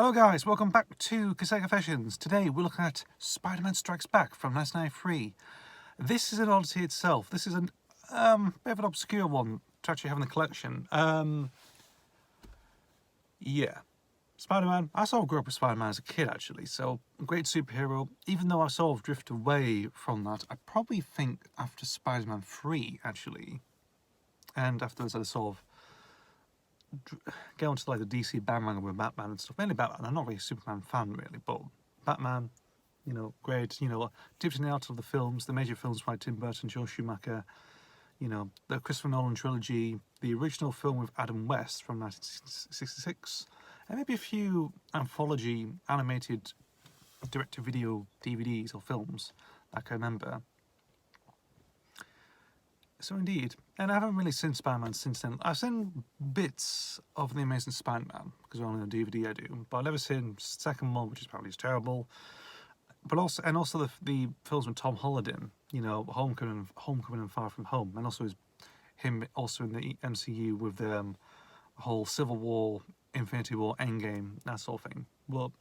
Hello guys, welcome back to Cassette Confessions. Today we're looking at Spider-Man Strikes Back from 1993. This is an oddity itself. This is a bit of an obscure one to actually have in the collection. Yeah. Spider-Man, I sort of grew up with Spider-Man as a kid actually, so a great superhero. Even though I sort of drift away from that, I probably think after Spider-Man 3 actually, and afterwards I sort of get onto like the DC bandwagon with Batman and stuff. Mainly Batman. I'm not really a Superman fan really, but Batman, great. Dipped in and out of the films, the major films by Tim Burton, Joe Schumacher. The Christopher Nolan trilogy, the original film with Adam West from 1966, and maybe a few anthology animated direct-to-video DVDs or films I can remember. So indeed, and I haven't really seen Spider-Man since then. I've seen bits of The Amazing Spider-Man, because only on DVD I do, but I've never seen the second one, which is probably just terrible. But also the films with Tom Holland in, Homecoming and Far From Home, and also him also in the MCU with the whole Civil War, Infinity War, Endgame, that sort of thing. But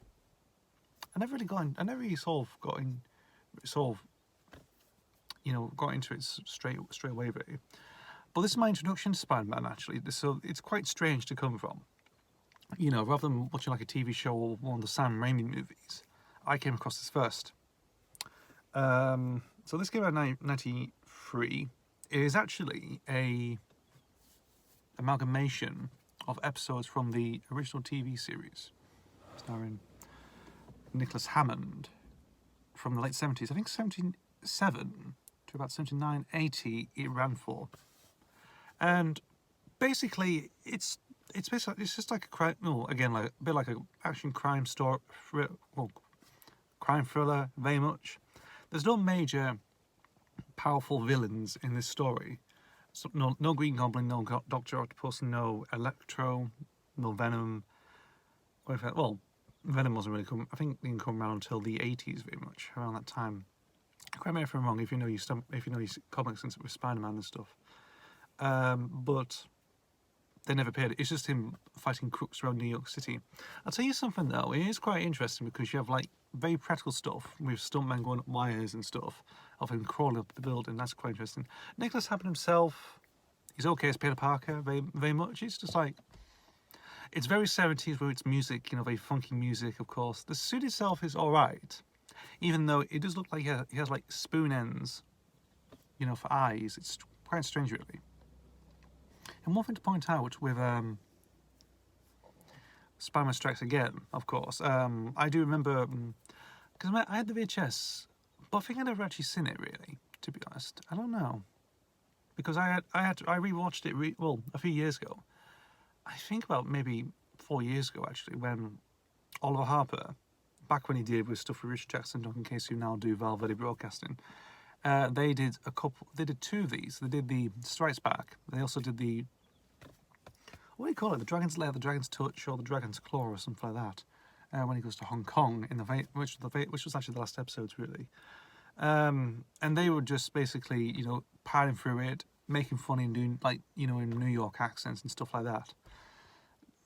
I never really got into it straight away really. But this is my introduction to Spider-Man actually, so it's quite strange to come from. Rather than watching like a TV show or one of the Sam Raimi movies, I came across this first. So this came out in 1993. It is actually a amalgamation of episodes from the original TV series, starring Nicholas Hammond from the late 70s. I think 77 to about 79, 80 it ran for. And basically it's just like a crime, like a bit like an action crime story, crime thriller, very much. There's no major powerful villains in this story. So no Green Goblin, no Dr. Octopus, no Electro, no Venom. Venom wasn't really come. I think didn't come around until the 80s, very much around that time. Correct me if I'm wrong. If you know your comics and with Spider-Man and stuff, but they never appeared. It's just him fighting crooks around New York City. I'll tell you something though. It is quite interesting because you have like very practical stuff with stuntmen going up wires and stuff, of him crawling up the building. That's quite interesting. Nicholas Hammond himself, he's okay as Peter Parker. Very, very much. It's just like it's very 70s with its music. Very funky music, of course. The suit itself is all right. Even though it does look like he has like spoon ends, for eyes. It's quite strange, really. And one thing to point out with Spider-Man Strikes Again, of course, I do remember, because I had the VHS, but I think I never actually seen it, really, to be honest. I don't know. Because I rewatched it, a few years ago. I think about maybe 4 years ago, actually, when Oliver Harper, back when he did with stuff with Richard Jackson, Duncan Casey, who now do Valverde Broadcasting, they did two of these. They did the Strikes Back. They also did the, what do you call it? The Dragon's Lair, the Dragon's Touch, or the Dragon's Claw, or something like that. When he goes to Hong Kong, which was actually the last episodes, really. And they were just basically, powering through it, making funny and doing in New York accents and stuff like that.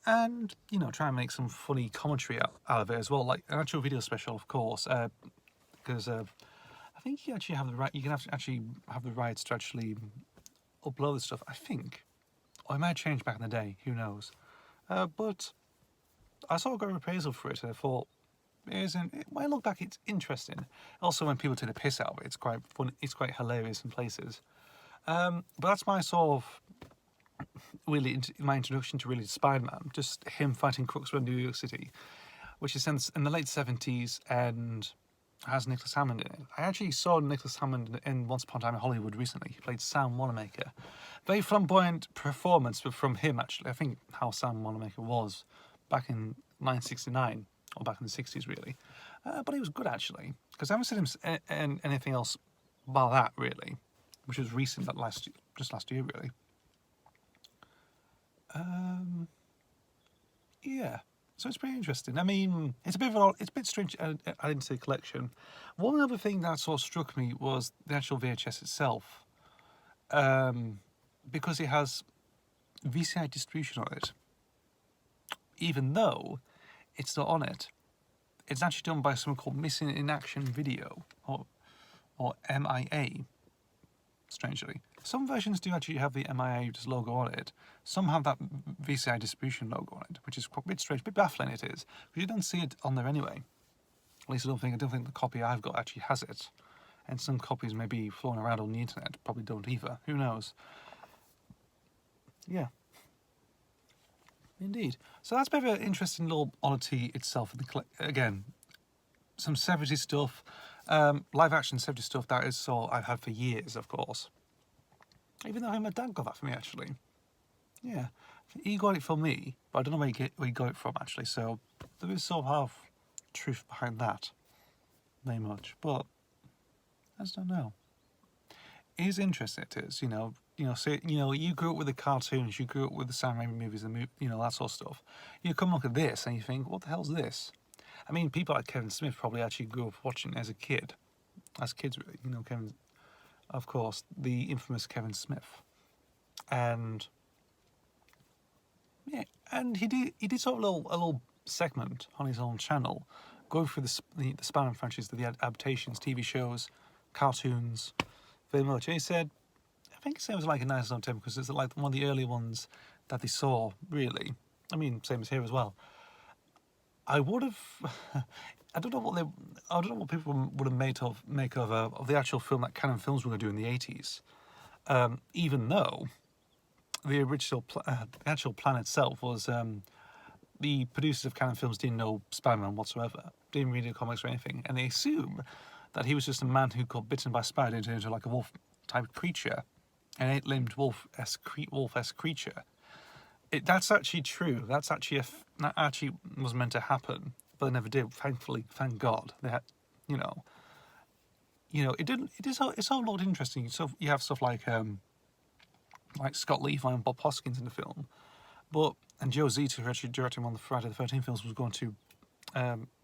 And try and make some funny commentary out of it as well, like an actual video special, of course, because I think you actually have the right. You can actually have the rights to actually upload this stuff. I think, or it might change back in the day. Who knows? But I sort of got a reprisal for it, and I thought, when I look back, it's interesting. Also, when people take the piss out of it, it's quite fun. It's quite hilarious in places. But that's my sort of my introduction to really Spider-Man, just him fighting crooks around New York City, which is in the late 70s and has Nicholas Hammond in it. I actually saw Nicholas Hammond in Once Upon a Time in Hollywood recently. He played Sam Wanamaker. Very flamboyant performance from him, actually. I think how Sam Wanamaker was back in 1969, or back in the 60s, really. But he was good, actually, because I haven't seen him in anything else bar that, really, which was recent, just last year, really. Yeah, so it's pretty interesting. I mean, it's a bit strange adding to the collection. One other thing that sort of struck me was the actual VHS itself, because it has VCI distribution on it, even though it's not on it. It's actually done by someone called Missing in Action Video, or MIA, strangely. Some versions do actually have the MIA just logo on it. Some have that VCI distribution logo on it, which is a bit strange, a bit baffling it is. But you don't see it on there anyway. At least I don't think the copy I've got actually has it. And some copies may be flown around on the internet, probably don't either. Who knows? Yeah. Indeed. So that's a bit of an interesting little oddity itself. Again, some 70s stuff, live action 70s stuff that is so I've had for years, of course. Even though my dad got that for me, actually. Yeah. He got it for me, but I don't know where he got it from, actually. So there is sort of half truth behind that. Very much. But I just don't know. It is interesting, it is, you grew up with the cartoons, you grew up with the Sam Raimi movies, that sort of stuff. You come look at this and you think, what the hell's this? I mean, people like Kevin Smith probably actually grew up watching it as kids, really. Kevin, of course, the infamous Kevin Smith. And yeah, and he did sort of a little segment on his own channel, going through the Spider-Man franchise, the adaptations, TV shows, cartoons, very much. And he said, I think it was like a nice long time because it's like one of the early ones that they saw, really. I mean, same as here as well. I would have, I don't know what people would have make of the actual film that Canon Films were going to do in the 80s. Even though the original, actual plan itself was, the producers of Canon Films didn't know Spider-Man whatsoever, didn't read the comics or anything, and they assume that he was just a man who got bitten by a spider into like a wolf-type creature, an eight-limbed wolf-esque creature. That's actually true. That actually was meant to happen, but it never did. Thankfully, thank God. They had, it didn't. It's all looked interesting. So you have stuff like Scott Levi and Bob Hoskins in the film, and Joe Zito, who actually directed one of the Friday the 13th films, was going to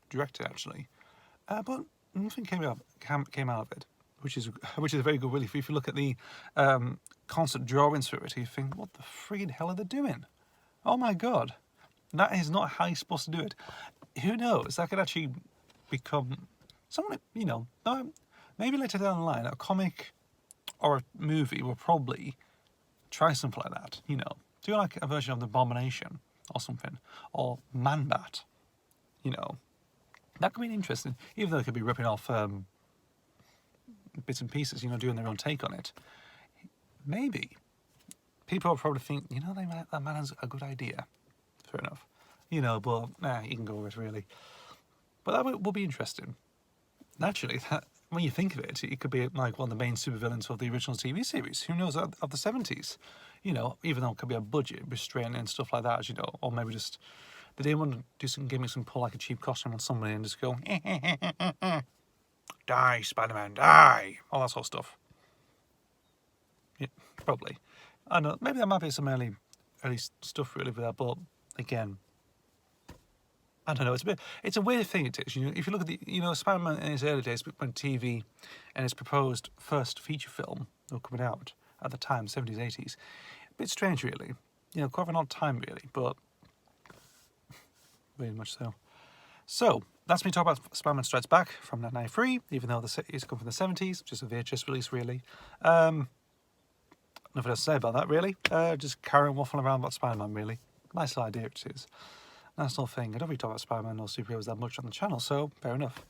direct it actually, but nothing came out of it, which is a very good relief. If you look at the concept drawings for it, you think, what the friggin' hell are they doing? Oh my God, that is not how you're supposed to do it. Who knows? That could actually become something, maybe later down the line, a comic or a movie will probably try something like that. Do like a version of the Abomination or something, or Man-Bat. That could be interesting, even though it could be ripping off bits and pieces, doing their own take on it. Maybe. People will probably think, that man has a good idea. Fair enough. But, you can go with it, really. But that will be interesting. Naturally, when you think of it, it could be like one of the main supervillains of the original TV series. Who knows, of the 70s. Even though it could be a budget restraint and stuff like that, or maybe just... They didn't want to do some gimmicks and pull like a cheap costume on somebody and just go, die, Spider-Man, die, all that sort of stuff. Yeah, probably. I don't know, maybe there might be some early stuff really with that, but again, I don't know. It's a weird thing it is. If you look at the, Spider-Man in his early days when TV and his proposed first feature film were coming out at the time, 70s, 80s, a bit strange really. Quite of an odd time really, but. Very much so. So, that's me talking about Spider-Man Strikes Back from 1993, even though it's come from the 70s, just a VHS release, really. Nothing else to say about that, really. Just carry on waffling around about Spider-Man, really. Nice little idea it is. Nice little thing. I don't really talk about Spider-Man or superheroes that much on the channel, so fair enough.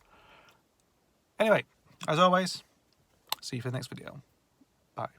Anyway, as always, see you for the next video. Bye.